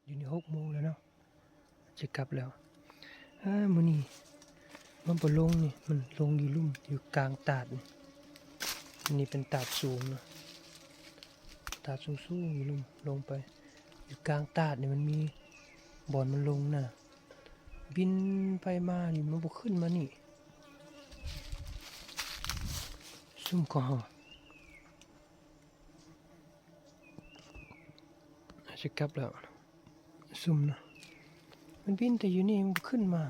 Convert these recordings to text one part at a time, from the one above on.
อยู่ใน6 โมงแล้วเนาะจะกลับแล้วมื้อนี้มันบ่ลงนี่มันลงอยู่ลุ่มอยู่กลางตาดนี่เป็นตาดสูงเนาะตาดสูงๆอยู่ลุ่มลงไปอยู่กลางตาดนี่มันมีบ่อนมันลงน่ะบินไปมานี่มันบ่ขึ้นมานี่ซุ่มก็จะกลับแล้วซุ่มเนาะมันบินแต่อยู่นี่มันขึ้นมา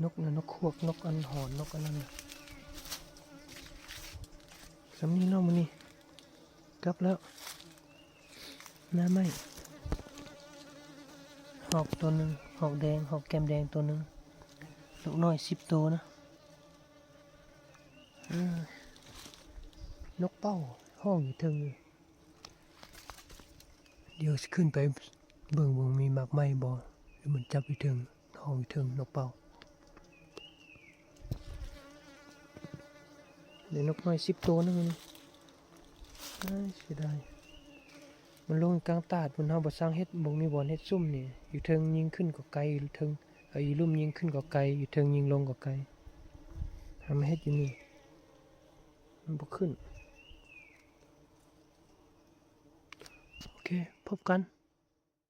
นกนะนกขวกนกอันหอนนกอันนั้นสำนี้เนาะมื้อนี้กลับแล้วน้าไม่หอกตัวนึงหอกแดงหอกแก้มแดงตัวนึงนกน้อย10 ตัวนะนกเป้าห้องอยู่เทิงเดี๋ยวขึ้นไปเบิ่งมีหมากไม้บ่หรือมันจับอยู่เทิงห้องอยู่เทิงนกเป้าเดี๋ยวนกน้อย10 ตัวนะมันเสียดายมันลงกลางตาดมันเฮาบ่สร้างเฮ็ดบ่มีบ่อนเฮ็ดซุ่มนี่อยู่เทิงยิงขึ้นก็ไกลอยู่เทิงอยู่ลุ่มยิงขึ้นก็ไกลอยู่เทิงยิงลงก็ไกลทำให้เฮ็ดอยู่นี่มันบ่ขึ้นโอเคพบกัน